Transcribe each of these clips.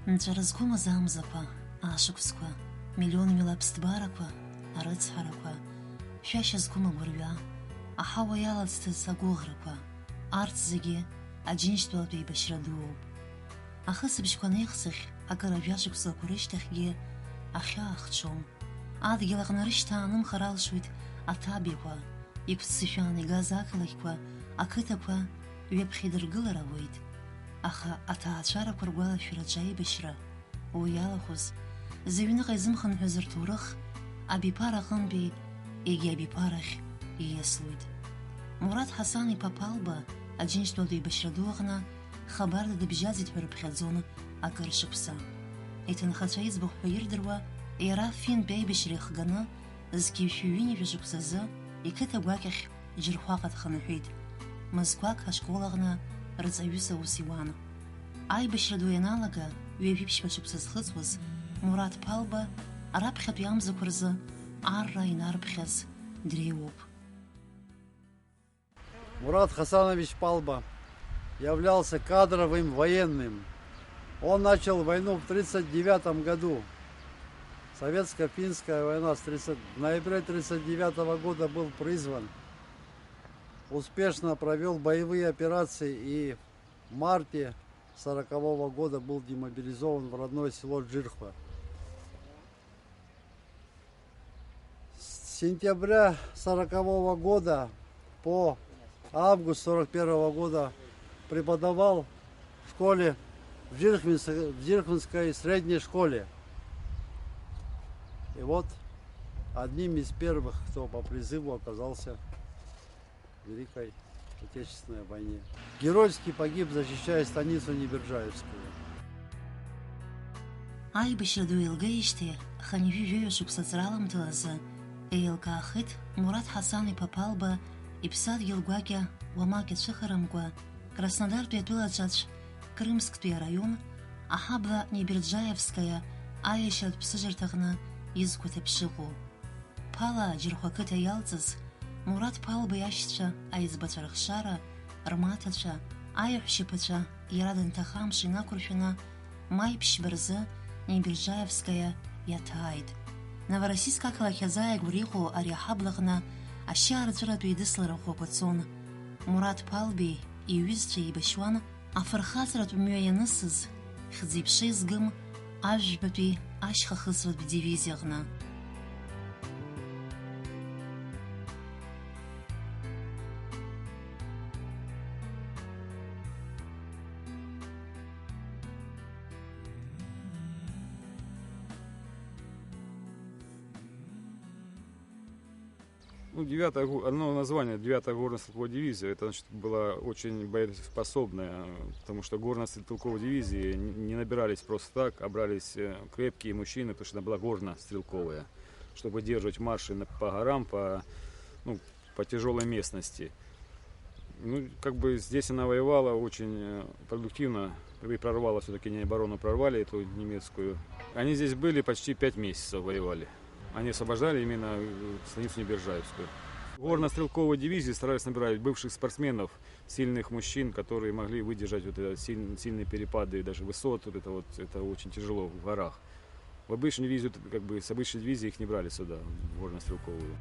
Нҵәара зқәым амзақәа, ашықәсқәа, миллионами аԥсҭбарақәа, арыцҳарақәа, шәашьа зқәым агәырҩа, аҳауа иалаӡҭыз агәыӷрақәа, арҭ зегьы аџьынџьтәылатә еибашьра дууп. Ахысбыжьқәа неихсыхь, акыр ажәашықәсақәа рышьҭахьгьы ахьаа хҽом. Адгьыл аҟны рышьҭаанымхар алшоит аҭабиақәа, иқәццышәаан игаз ақалақьқәа, ақыҭақәа ҩаԥхьа идыргылар ауеит. Аха аҭаацәарақәа ргәалашәараҿы аибашьра, уи иалахәыз, зыҩныҟа изымхынҳәыз рҭоурых, абиԥара аҟынтәи егьи абиԥарахь ииаслоит. Мурат Ҳасан-иԥа Ԥалба аџьынџьтәылатә еибашьра ду аҟны хабарда дыбжьаӡит ҳәа рыԥхьаӡон акыр шықәса. Иҭынхацәа иӡбахә ҳәа ирдыруа, иара финтә аибашьра ихганы, зқьи ҩынҩажәа шықәсазы иқыҭа гәакьахь џьырхәаҟа дхынҳәит. Мызқәак ашкол аҟны рыҵаҩыс аус иуан. Аибашьра ду ианалага, ҩажәиԥшьба шықәса зхыҵуаз, Мурат Ԥалба раԥхьатәи амзақәа рзы арра инарԥхьаз дреиуоуп. Мурат Хасанович Палба являлся кадровым военным. Он начал войну в 1939 году. Советско-финская война в ноябре 1939 года был призван. Успешно провел боевые операции и в марте 1940 года был демобилизован в родное село Джирхва. С сентября 1940 года по август 1941 года преподавал в школе, в Джирхвинской средней школе. И вот одним из первых, кто по призыву оказался в Великой Отечественной войне. Геройски погиб, защищая станицу Неберджаевскую. Аибашьра ду еилгаижьҭеи ханҩы-жәаҩа шықәса ҵраламҭалазы еилкаахеит Мурат Ҳасан-иԥа Ԥалба иԥсадгьыл гәакьа уамак иацәыхарамкәа Краснодартәи атәылаҿаҿ Крымсктәи араион аҳабла Неберджаевскаиа аиашьаратә ԥсыжырҭаҟны изқәаҭа ԥшыҟоу. Ԥала Џьырхәа қыҭа иалҵыз Мурат Ԥалба иашьцәа аиҵбацәа рыхшара, рмаҭацәа, аиаҳәшьаԥацәа иара данҭаха амш инақәыршәаны маи ԥшьба рзы Неберджаевскаиа иаҭааит. Новороссийск ақалақь азааигәара иҟоу ари аҳаблаҟны ашьаарҵәыратәи идысларахәқәа цон. Мурат Ԥалбеи иҩызцәа еибашьуан афырхаҵаратә мҩа ианысыз хьӡи-ԥшеи згым ажәбатәи ашьхахысратә дивизиаҟны. Одно название 9-я горно-стрелковая дивизия, это значит, была очень боеспособная, потому что горно-стрелковые дивизии не набирались просто так, а брались крепкие мужчины, потому что она была горно-стрелковая, чтобы держать марши по горам, по тяжелой местности. Здесь она воевала очень продуктивно, и прорвала все-таки не оборону, прорвали эту немецкую. Они здесь были почти 5 месяцев воевали. Они освобождали именно станицу Неберджаевскую. Горно-стрелковой дивизии старались набирать бывших спортсменов, сильных мужчин, которые могли выдержать сильные перепады, даже высот. Это очень тяжело в горах. В обычную дивизию, с обычной дивизии их не брали сюда, в горно-стрелковую.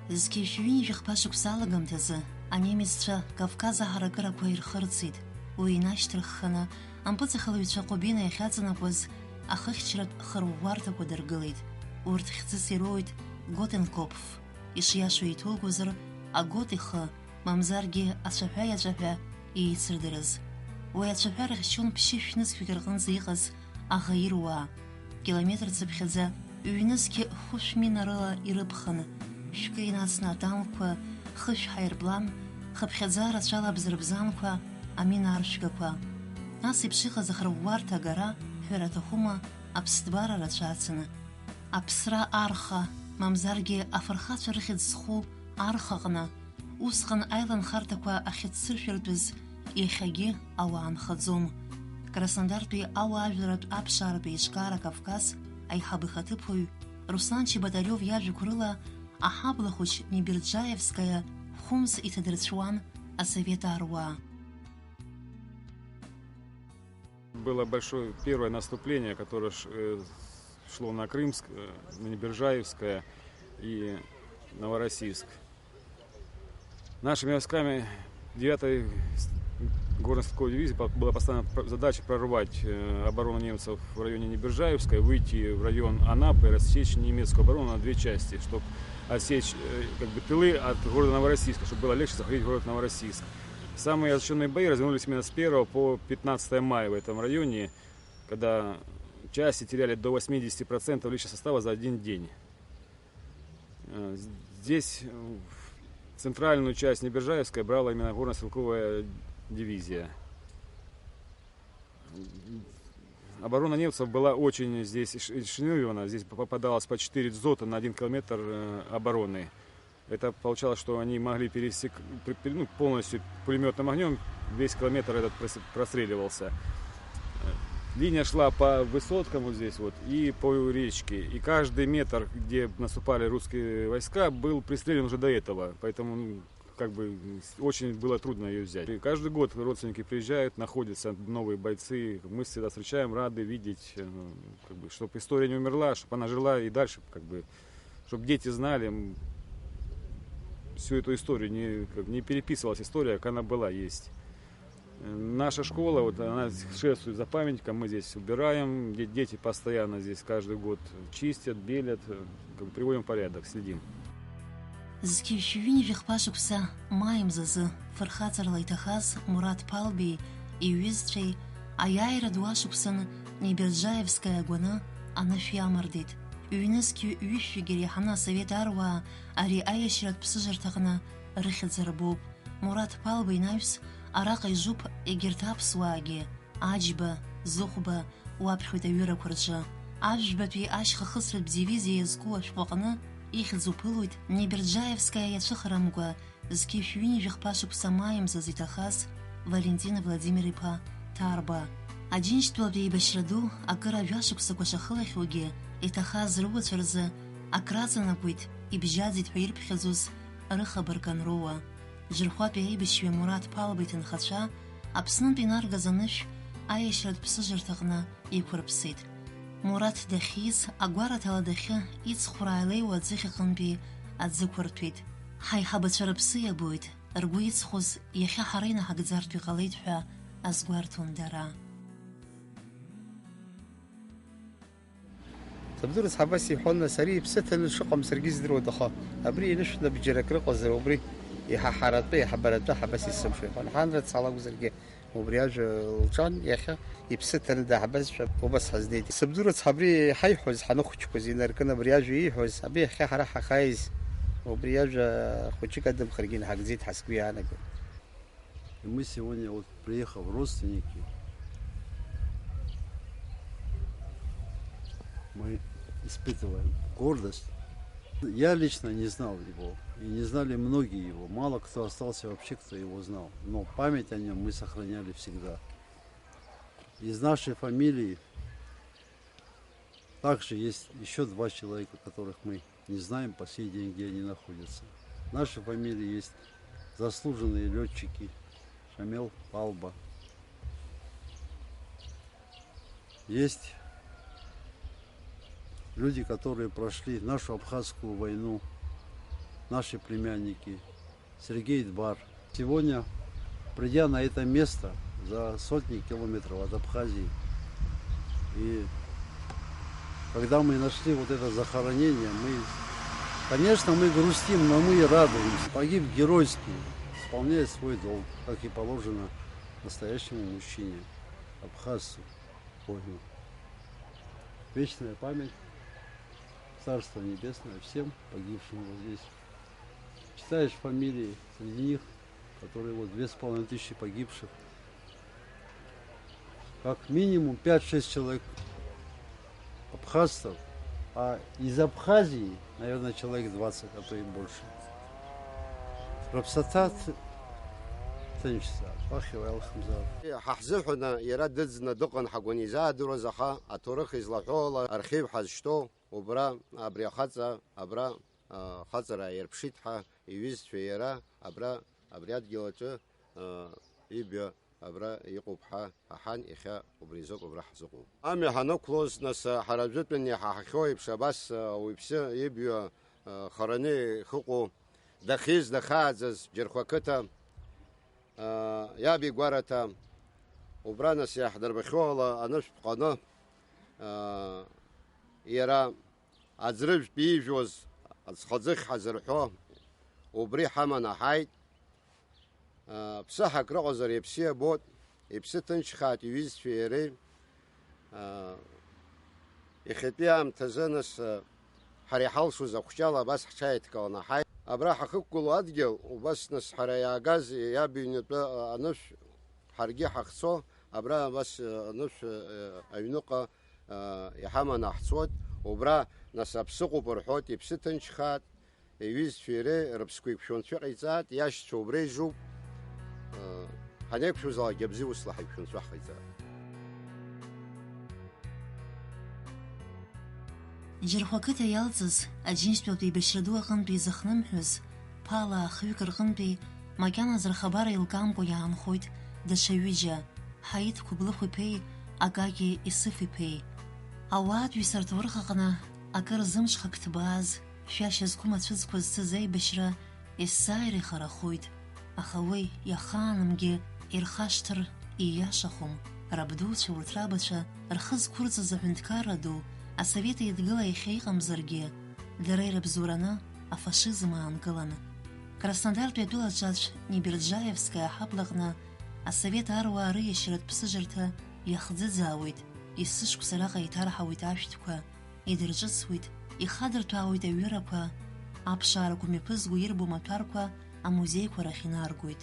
Зқьи-ҩынҩажәа хԥа-шықәса алагамҭазы анемеццәа Кавказ аҳаракырақәа ирхырцеит. Уи инашьҭырхханы ампыҵахалаҩцәа Ҟәбина иахьаҵанакуаз ахыхьчаратә хырӷәӷәарҭақәа дыргылеит. Урҭ хьӡыс ироуит Готенкопф. Ишиашоу иҭоугозар, агот ихы, мамзаргьы ацәаҳәа иаҵәаҳәа иеицырдырыз. Уи ацәаҳәа рыхьчон ԥшьышә нызқьҩык рҟынӡа иҟаз аӷаируаа. Километр цыԥхьаӡа ҩнызқьы хәышәмина рыла ирыԥхын, шәкы инацны атанкқәа, хышә ҳаирплан, хыԥхьаӡа рацәала абзырбзанқәа, аминааршәгақәа. Нас еиԥш иҟаз ахырӷәӷәарҭа агара ҳәара аҭахума аԥсҭбара рацәацаны. Аԥсра арха, мамзаргьы афырхацәа рыхьӡ зху архаҟны, усҟан аиланхарҭақәа ахьыццышәыртәыз иахьагьы ауаа нхаӡом. Краснодартәи ауаажәларатә аԥшааратә еиҿкаара Кавказ аиҳабы ихаҭыԥуаҩ Руслан Чеботарев иажәақәа рыла аҳабла хәыҷ Неберджаевскаиа хәымз иҭадырцәуан асовет ааруаа. Было большое первое наступление, которое шло на Крымск, на Небережаевское и Новороссийск. Нашими войсками 9-й горно-стрелковой дивизии была поставлена задача прорвать оборону немцев в районе Небережаевской, выйти в район Анапы и рассечь немецкую оборону на две части, чтобы отсечь тылы от города Новороссийска, чтобы было легче захватить город Новороссийск. Самые ожесточенные бои развернулись именно с 1 по 15 мая в этом районе, когда части теряли до 80% личного состава за один день. Здесь центральную часть Небережаевской брала именно горно-стрелковая дивизия. Оборона немцев была очень здесь ширина, здесь попадалось по 4 дзота на 1 километр обороны. Это получалось, что они могли полностью пулеметным огнем, весь километр этот простреливался. Линия шла по высоткам вот здесь вот и по речке. И каждый метр, где наступали русские войска, был пристрелен уже до этого. Поэтому очень было трудно ее взять. И каждый год родственники приезжают, находятся новые бойцы. Мы всегда встречаем, рады видеть, чтобы история не умерла, чтобы она жила и дальше, чтобы дети знали всю эту историю, не переписывалась история, как она была, есть. Наша школа, вот она шествует за памятником, мы здесь убираем, дети постоянно здесь каждый год чистят, белят, приводим в порядок, следим. Зкившивини вихпашукса маем зазы фархацарла итахаз Мурат Палби и Уизтрей, аяйра дуашуксан Небережаевская гуана анафиамардит. Уинески уифигери хана совет арва ари аяшрат псыжартагна рыхидзарбу. Мурат Палби найвс араqa ижуп егьырҭ аԥсуаагьы аџьба, зыхәба уаԥхьоит аҩырақәа рҿы. Ажәбатәи ашьхахысратә дивизиа иазку ашәҟәаҟны ихьӡ уԥылоит Небережаевская иацәыхарамгәа зқьышә ҩынҩажәа хԥа-шықәса маамзаз иҭахаз Валентин Владимир-иԥа Ҭарба. Аџьынџьтәылатә еибашьра ду акыр ажәашықәсақәа шахылахьоугьы иҭахаз рыуацәа рзы акраҵанакуеит ибжьаӡит ҳәа ирԥхьаӡоз рыхабаркан роуа. Џырхәатәи аибашьҩы Мурат Палба иҭынхацәа Аԥснынтә инаргаз анышә аиашьратә ԥсыжырҭаҟны иқәырԥсеит. Мурат дахьиз агәараҭ аладахьы иҵхәраа илеиуа аӡыхьаҟынтәи аӡықәырҭәеит. Ҳаиҳабацәа рыԥсы иабоит, ргәы иҵхоз иахьа ҳара инаҳагӡартә иҟалеит ҳәа азгәарҭон дара. Сабдур ҳабас иҳәон сари иԥсы ҭаны шыҟам саргьы издыруада, аха абри инышәны бџьарак рыҟазар убри иҳаҳаратәы, иҳабаратәы ҳабас исымшәа иҳәон. Ҳанраҭ салакәзаргьы убри ажәа лҿан, иахьа иԥсы ҭаны даҳбазшәа убас ҳазнеит. Сабдурац абри ҳаиҳәоз, ҳаныхәыҷқәаз инаркын абри ажәа ииҳәоз, абри иахьа ҳара ҳахааиз убри ажәа хәыҷык адамхаргьы инаҳагӡеит ҳасгәы иаанагоит. Мы сегодня, приехав родственники, мы испытываем гордость. Я лично не знал его, и не знали многие его. Мало кто остался вообще, кто его знал. Но память о нем мы сохраняли всегда. Из нашей фамилии также есть еще 2 человека, которых мы не знаем по сей день, где они находятся. В нашей фамилии есть заслуженные летчики Шамил Палба. Есть люди, которые прошли нашу Абхазскую войну, наши племянники, Сергей Дбар. Сегодня, придя на это место за сотни километров от Абхазии, и когда мы нашли вот это захоронение, конечно, мы грустим, но мы и радуемся. Погиб геройски, исполняя свой долг, как и положено настоящему мужчине, абхазцу, воину. Вечная память, Царство Небесное всем погибшим вот здесь. Читаешь фамилии, среди них, которые 2500 погибших. Как минимум 5-6 человек абхазцев, а из Абхазии, наверное, человек 20, а то и больше. Рапсата ҳаҳзыҳәаны иара дыӡны дыҟан ҳагәан изаадыруаз, аха аҭоурых излаҳәо ала архив ҳазшьҭоу убра абри ахаҵа абра хаҵара аирԥшит ҳәа иҩызцәа иара абри адгьыл аҿы ибҩа абра иҟоуп ҳәа аҳан иахьа убри азоуп абра ҳзыҟоу. Амҩа ҳанықәлоз нас ҳара ажәытәан иҳаҳахьоу еиԥш абас ауаҩԥсы ибҩа хараны ихыҟоу дахьиз дахааӡаз џьархәа ақыҭа иаби гәараҭа убра нас иаҳдырбахьоу ала анышә ԥҟаны иара аӡрыжәтә иижәуаз аӡхаӡыхь ҳазырҳәо убри ҳаманы ҳааит. Ԥсыҳак рыҟазар иԥсы иабоит, иԥсы ҭынчхааит иҩызцәеи иареи. Иахьатәи аамҭазы нас ҳара иҳалшоз ахәҷала абас ҳҽааидкыланы ҳааит. Абра ҳахықәгылоу адгьыл убас нас ҳара иаагаз иаб-иҩнатәы анышә ҳаргьы ҳахцо абра абас анышә аҩныҟа иҳаманы ҳцоит. Убра нас аԥсыҟоуп рҳәоит, иԥсы ҭынчхааит, иҩызцәеи иареи рыԥсқәа еиқәшәонцәа ҟаиҵааит, иашьцәа убра ижуп. ҳанеиқәшәозаалак абзиусла ҳаиқәшәонцәа ҳҟаиҵааит. џьархәа ақыҭа иалҵыз аџьынџьтәылатә еибашьра ду аҟынтәи изыхнымҳәыз ԥала ахҩык рҟынтәи макьаназы рхабар еилкамкәа иаанхоит даҽа ҩыџьа, Ҳаиҭ Қәыблыхә-иԥеи Агаги Исыф-иԥеи. Ауаатәыҩса рҭоурых аҟны акыр зымҽхак ҭбааз, шәашьа зқәым ацәыӡқәа зцыз аибашьра есааира ихарахоит, аха уи иахаанымгьы ирхашҭыр ииашахом. Рабдуцәа урҭ рабацәа рхы зқәырҵаз аҳәынҭқарра ду Асовет Еидгыла иахьа иҟамзаргьы, дара ирыбзоураны афашизм аангылан. Краснодартәи атәылаҿаҿ Неберџаевскаиа аҳаблаҟны Асовет аруаа рыиашьратә ԥсыжырҭа иахӡыӡаауеит, есышықәса раҟа иҭарҳауеит ашәҭқәа, идырҿыцуеит, ихадырҭәаауеит аҩырақәа, аԥшаарақәа мҩаԥызго ирбо маҭәарқәа амузеиқәа рахь инаргоит.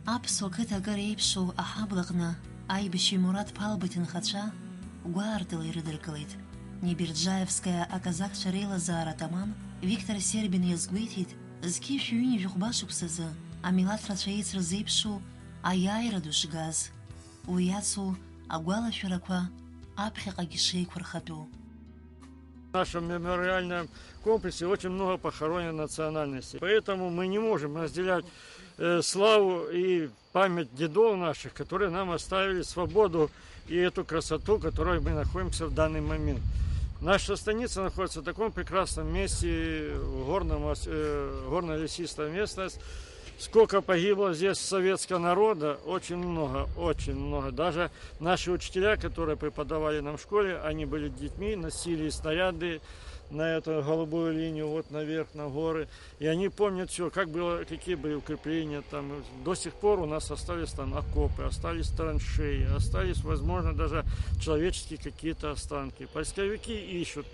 Аԥсуа қыҭа акыр еиԥшу аҳаблаҟны аибашьҩы Мурат Ԥалба иҭынхацәа гәаартыла ирыдыркылеит. Неберџаевскаиа аказакцәа реилазаара атаман Виктор Сербин иазгәеиҭеит, зқьышә ҩынҩажәа хәбашықәсазы амилаҭ рацәа еицраз еиԥшу аиааира ду шгаз, уи иацу агәалашәарақәа аԥхьаҟагьы шеиқәырхатәу. В нашем мемориальном комплексе очень много похоронено национальностей, поэтому мы не можем разделять славу и память дедов наших, которые нам оставили свободу и эту красоту, в которой мы находимся в данный момент. Наша станица находится в таком прекрасном месте, горно-лесистая местность. Сколько погибло здесь советского народа, очень много, очень много. Даже наши учителя, которые преподавали нам в школе, они были детьми, носили снаряды на эту голубую линию, вот наверх, на горы. И они помнят все, как было, какие были укрепления там. До сих пор у нас остались там окопы, остались траншеи, остались, возможно, даже человеческие какие-то останки. Поисковики ищут,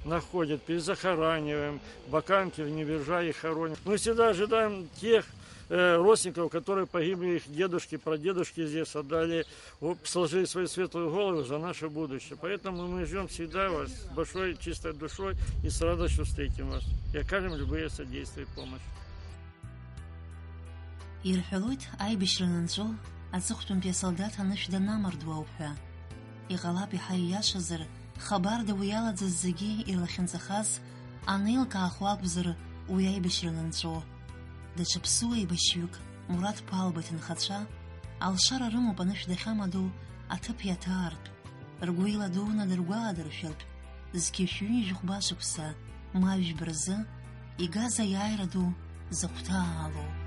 находят, перезахораниваем, баканки в Небережье хоронят. Мы всегда ожидаем тех родственников, которые погибли, их дедушки, прадедушки здесь отдали, сложили свою светлую голову за наше будущее. Поэтому мы ждем всегда вас с большой чистой душой и с радостью встретим вас и окажем любые содействия и помощь. Ирҳәалоит аибашьра нанҵәо аҵыхәтәантәи асолдаҭ анышә данамардуа ауп ҳәа. Иҟалап иаҳа ииашазар, хабарда уи иалаӡаз зегьы ирлахьынҵахаз анеилкаахо акәзар уи аибашьра нанҵәо. Даҽа ԥсуа еибашьҩык Мурат Ԥалба иҭынхацәа алшара рымоуп анышә дахьамадоу аҭыԥ иаҭаартә, ргәы иладуны дыргәаадыршәартә, зқьышә ҩынҩажәа хәбашықәса ма жәба рзы игаз аиааира ду зыхәҭаалоу.